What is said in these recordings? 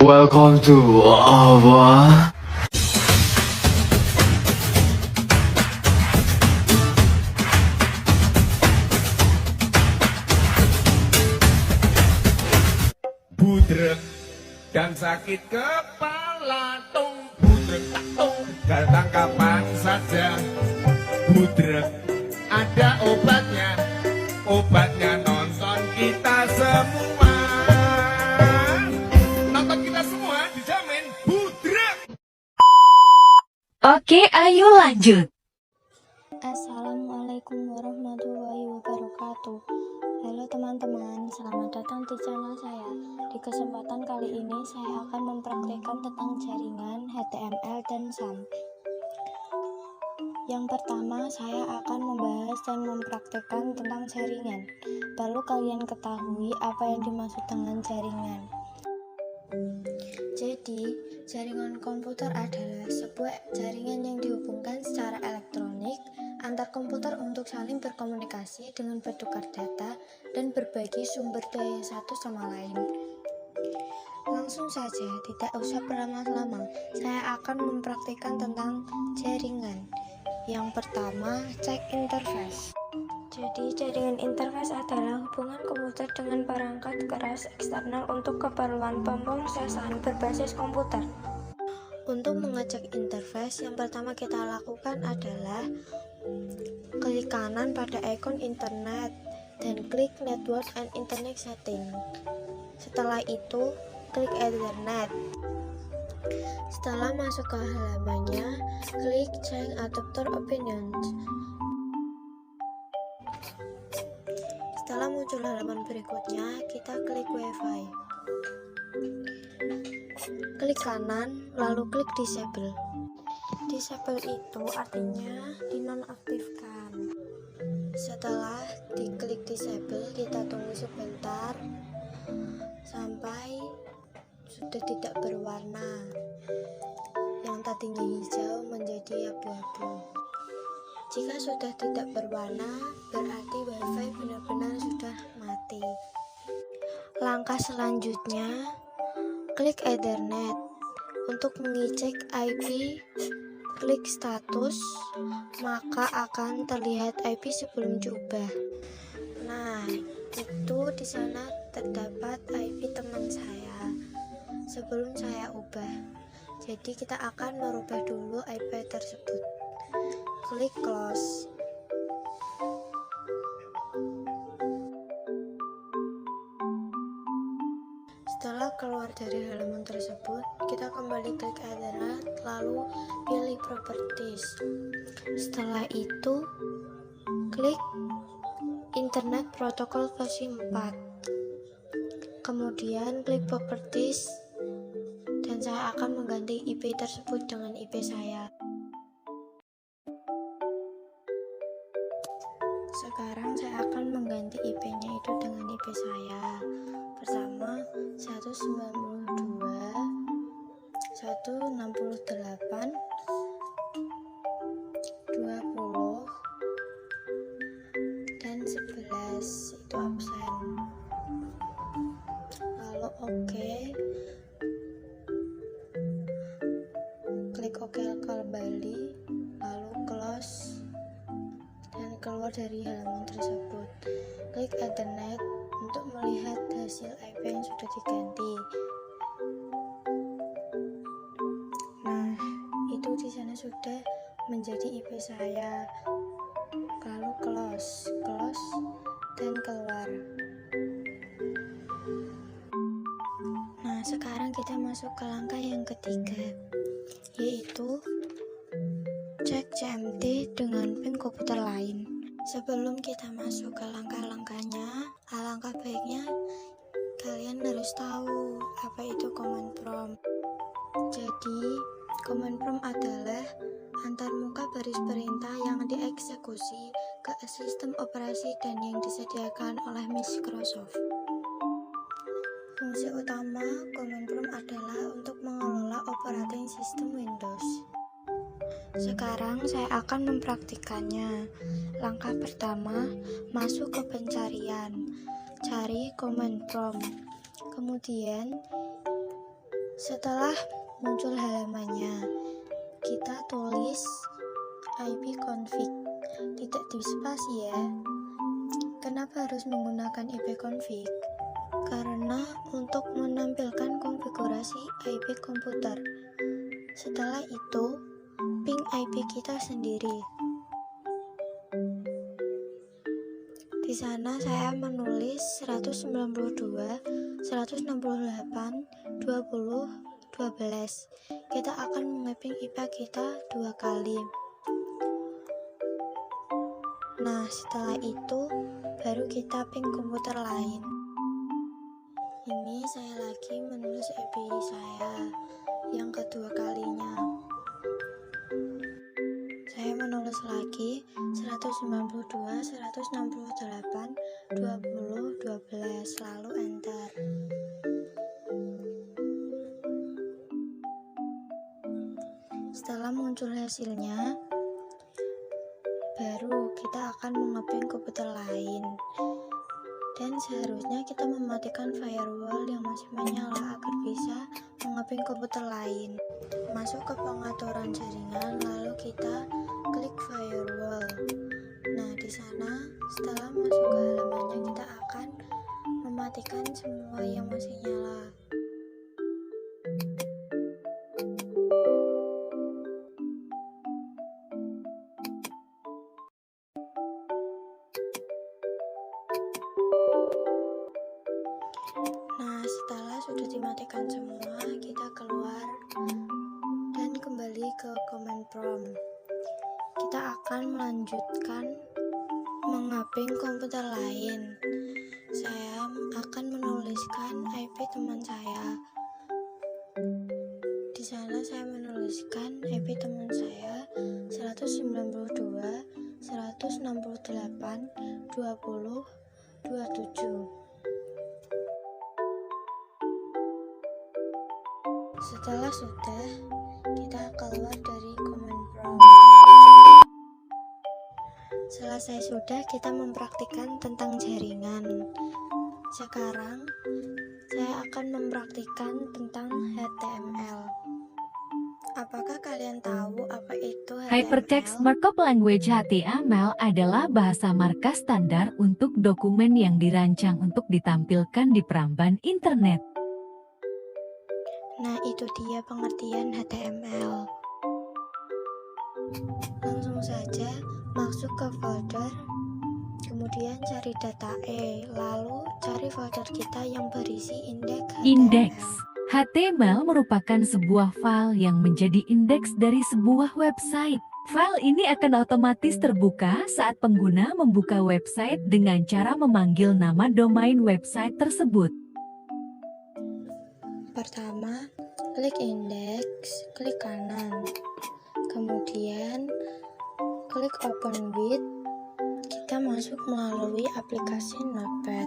Welcome to Ava. Budrek dan sakit kepala, budrek datang kapan saja. Budrek ada obatnya nonton kita semua. Nonton kita semua dijamin budrek. Oke, ayo lanjut. Assalamualaikum warahmatullahi wabarakatuh. Halo teman-teman, selamat datang di channel saya. Di kesempatan kali ini saya akan mempraktikkan tentang jaringan HTML dan SAM. Yang pertama, saya akan membahas dan mempraktikkan tentang jaringan. Perlu kalian ketahui apa yang dimaksud dengan jaringan. Jadi, jaringan komputer adalah sebuah jaringan yang dihubungkan secara elektronik antar komputer untuk saling berkomunikasi dengan bertukar data dan berbagi sumber daya satu sama lain. Langsung saja, tidak usah berlama-lama, saya akan mempraktikkan tentang jaringan. Yang pertama, cek interface. Jadi, jaringan interface adalah hubungan komputer dengan perangkat keras eksternal untuk keperluan pemrosesan berbasis komputer. Untuk mengecek interface, yang pertama kita lakukan adalah klik kanan pada ikon internet dan klik network and internet setting. Setelah itu, klik ethernet. Setelah masuk ke halamannya, klik change adapter opinions. Setelah muncul halaman berikutnya, kita klik Wi-Fi. Klik kanan, lalu klik disable. Disable itu artinya dinonaktifkan. Setelah diklik disable, kita tunggu sebentar sampai sudah tidak berwarna. Yang tadinya hijau menjadi abu-abu. Jika sudah tidak berwarna, berarti Wi-Fi benar-benar sudah mati. Langkah selanjutnya, klik Ethernet. Untuk mengecek IP, klik status, maka akan terlihat IP sebelum diubah. Nah, itu di sana terdapat IP teman saya sebelum saya ubah. Jadi kita akan merubah dulu IP tersebut. Klik close. Setelah keluar dari halaman tersebut, kita kembali klik Ethernet, lalu pilih Properties. Setelah itu, klik Internet Protocol versi 4. Kemudian klik Properties, dan saya akan mengganti IP tersebut dengan IP saya. Sekarang saya akan mengganti IP-nya itu dengan IP saya. Pertama, 192, 168, 20, dan 11 itu absen. Lalu oke. Klik oke kembali, lalu close dan keluar dari halaman tersebut. Klik Ethernet untuk melihat hasil IP yang sudah diganti. Nah, itu di sana sudah menjadi IP saya. Lalu close, dan keluar. Nah, sekarang kita masuk ke langkah yang ketiga, yaitu cek CMT dengan pin komputer lain. Sebelum kita masuk ke langkah-langkahnya, alangkah baiknya kalian harus tahu apa itu command prompt. Jadi, command prompt adalah antarmuka baris perintah yang dieksekusi ke sistem operasi dan yang disediakan oleh Microsoft. Fungsi utama command prompt adalah untuk mengelola operating system Windows. Sekarang saya akan mempraktikannya. Langkah pertama, masuk ke pencarian, cari command prompt. Kemudian Setelah muncul halamannya, kita tulis ipconfig, tidak di spasi ya. Kenapa harus menggunakan ipconfig? Karena untuk menampilkan konfigurasi IP komputer. Setelah itu, ping IP kita sendiri. Di sana saya menulis 192, 168, 20, 12. Kita akan memapping IP kita 2 kali. Nah, setelah itu baru kita ping komputer lain. Ini saya lagi menulis IP saya yang kedua kalinya. Saya menulis lagi 192, 168, 20, 12, lalu enter. Setelah muncul hasilnya, baru kita akan mengeping komputer lain. Dan seharusnya kita mematikan firewall yang masih menyala agar bisa mengeping komputer lain. Masuk ke pengaturan jaringan, lalu kita klik firewall. Nah, di sana setelah masuk ke halamannya, kita akan mematikan semua yang masih nyala. Nah, setelah sudah dimatikan semua, kita keluar dan kembali ke command prompt. Kita akan melanjutkan mengaping komputer lain. Saya akan menuliskan IP teman saya. Di sana saya menuliskan IP teman saya 192, 168, 20, 27. Setelah sudah, kita keluar dari command prompt. Selesai sudah, kita mempraktikkan tentang jaringan. Sekarang, saya akan mempraktikkan tentang HTML. Apakah kalian tahu apa itu HTML? Hypertext Markup Language (HTML) adalah bahasa markas standar untuk dokumen yang dirancang untuk ditampilkan di peramban internet. Nah, itu dia pengertian HTML. Langsung saja masuk ke folder, kemudian cari data E, lalu cari folder kita yang berisi indeks HTML. Indeks HTML merupakan sebuah file yang menjadi indeks dari sebuah website. File ini akan otomatis terbuka saat pengguna membuka website dengan cara memanggil nama domain website tersebut. Pertama, klik indeks, klik kanan. Kemudian, klik open with. Kita masuk melalui aplikasi Notepad.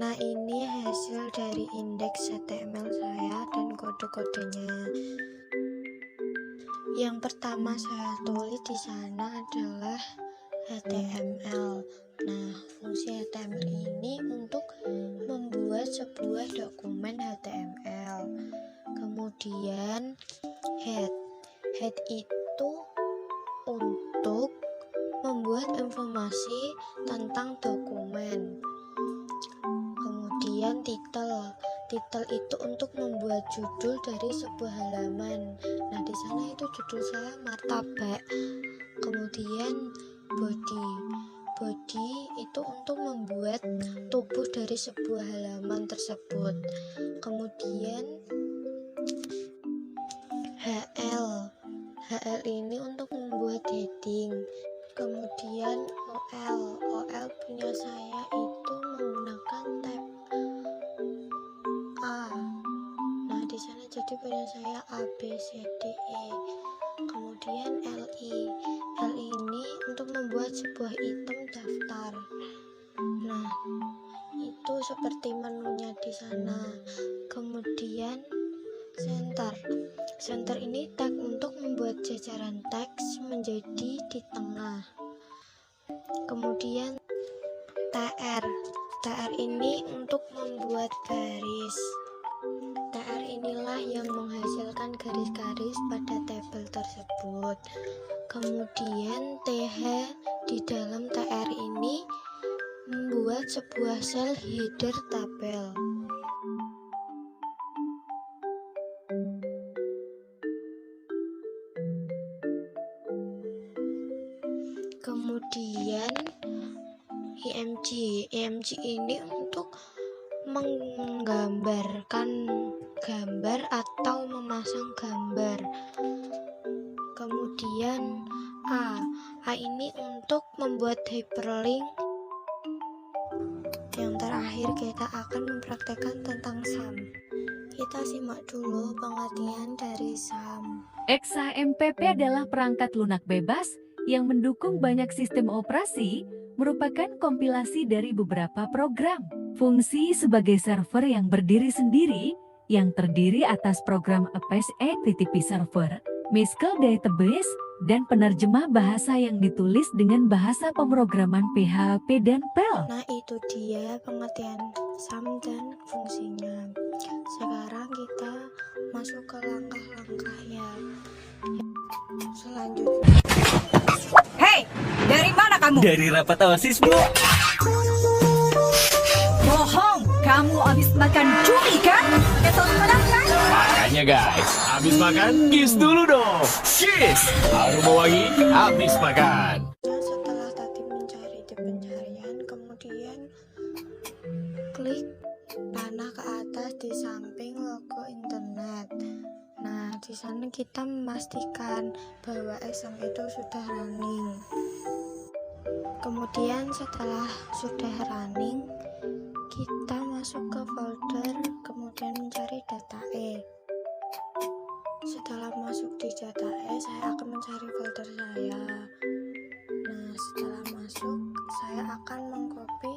Nah, ini hasil dari indeks HTML saya dan kode-kodenya. Yang pertama saya tulis di sana adalah HTML. Nah, fungsi HTML ini untuk membuat sebuah dokumen HTML. Kemudian head itu untuk membuat informasi tentang dokumen. Kemudian title itu untuk membuat judul dari sebuah halaman. Nah, di sana itu judul saya martabak. Kemudian body itu untuk membuat tubuh dari sebuah halaman tersebut. Kemudian HL ini untuk membuat heading. Kemudian OL punya saya itu menggunakan tab A. Nah, di sana jadi punya saya A, B, C, D, E. Kemudian LI ini untuk membuat sebuah item daftar. Nah, itu seperti menunya di sana. Kemudian center ini tag untuk membuat jajaran teks menjadi di tengah. Kemudian TR ini untuk membuat baris. inilah yang menghasilkan garis-garis pada tabel tersebut. Kemudian TH di dalam TR ini membuat sebuah sel header tabel. Kemudian IMG ini untuk menggambarkan gambar atau memasang gambar. Kemudian A ini untuk membuat hyperlink. Yang terakhir kita akan mempraktekkan tentang sum. Kita simak dulu pengertian dari sum. XAMPP adalah perangkat lunak bebas yang mendukung banyak sistem operasi, merupakan kompilasi dari beberapa program. Fungsi sebagai server yang berdiri sendiri, yang terdiri atas program Apache HTTP Server, MySQL Database, dan penerjemah bahasa yang ditulis dengan bahasa pemrograman PHP dan PEL. Nah, itu dia pengertian sum dan fungsinya. Sekarang kita masuk ke langkah-langkahnya. Selanjutnya. Hei, dari mana kamu? Dari rapat OSIS, Bu. Bohong, kamu habis makan cumi kan? Ketot menang kan? Makanya guys, habis makan kiss dulu dong. Kiss, aroma wangi habis makan. Nah, setelah tadi mencari di pencarian, kemudian klik panah ke atas di samping logo internet. Nah, di sana kita memastikan bahwa exam itu sudah running. Kemudian setelah sudah running, kita masuk ke folder, kemudian mencari data E. Setelah masuk di data E, saya akan mencari folder saya. Nah, setelah masuk, saya akan mengcopy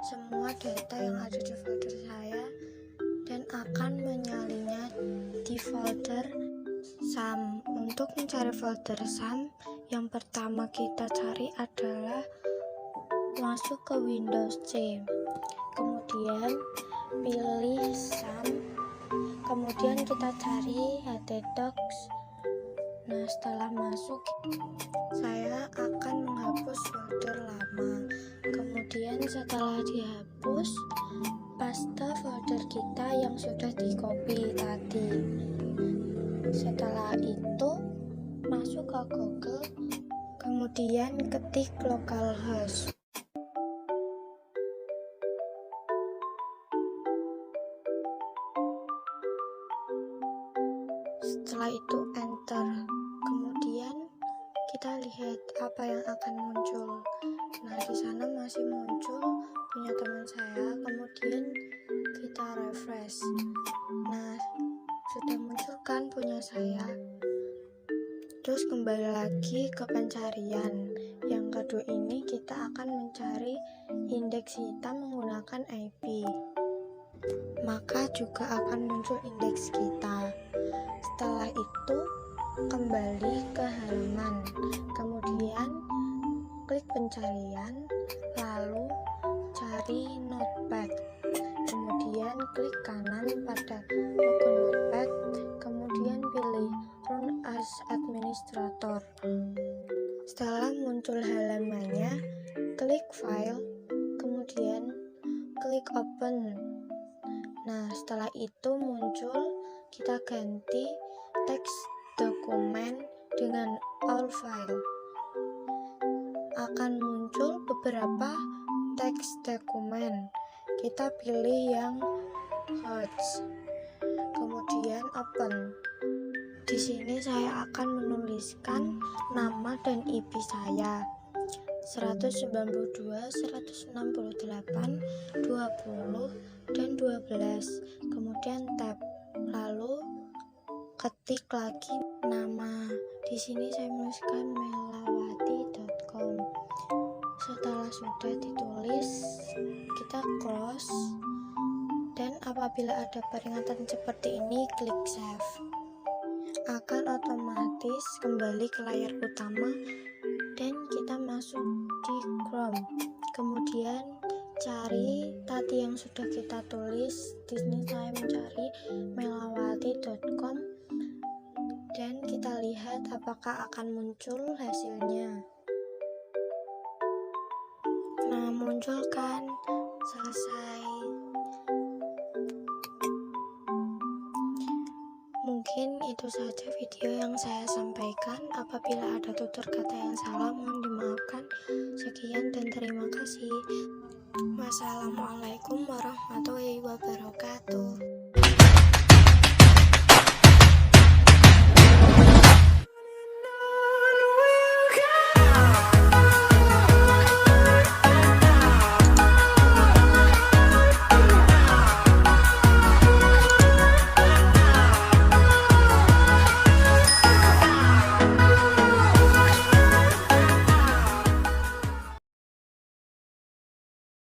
semua data yang ada di folder saya dan akan menyalinnya di folder sum. Untuk mencari folder sum, yang pertama kita cari adalah masuk ke Windows C, kemudian pilih sum, kemudian kita cari htdocs. Nah, setelah masuk, saya akan menghapus folder lama. Kemudian setelah dihapus, paste folder kita yang sudah di copy tadi. Setelah itu masuk ke Google, kemudian ketik localhost. Setelah itu enter, kemudian kita lihat apa yang akan muncul. Nah, di sana masih muncul punya teman saya, kemudian kita refresh. Nah, sudah muncul kan punya saya. Terus kembali lagi ke pencarian. Yang kedua ini kita akan mencari indeks hitam menggunakan IP. Maka juga akan muncul indeks kita. Setelah itu kembali ke halaman, kemudian klik pencarian, lalu cari notepad, kemudian klik kanan pada logo notepad, kemudian pilih run as administrator. Setelah muncul halamannya, klik file, kemudian klik open. Nah, setelah itu muncul, kita ganti teks dokumen dengan all file. Akan muncul beberapa teks dokumen. Kita pilih yang hot, kemudian open. Di sini saya akan menuliskan nama dan IP saya. 192, 168, 20, dan 12. Kemudian tab. Lalu ketik lagi nama. Di sini saya menuliskan melawati.com. Setelah sudah ditulis, kita close. Dan apabila ada peringatan seperti ini, klik save. Akan otomatis kembali ke layar utama dan kita masuk di Chrome. Kemudian cari tadi yang sudah kita tulis. Di sini saya mencari melawati.com dan kita lihat apakah akan muncul hasilnya. Nah, muncul kan? Selesai. Mungkin itu saja video yang saya sampaikan. Apabila ada tutur kata yang salah, mohon dimaafkan. Sekian dan terima kasih. Wassalamualaikum warahmatullahi wabarakatuh.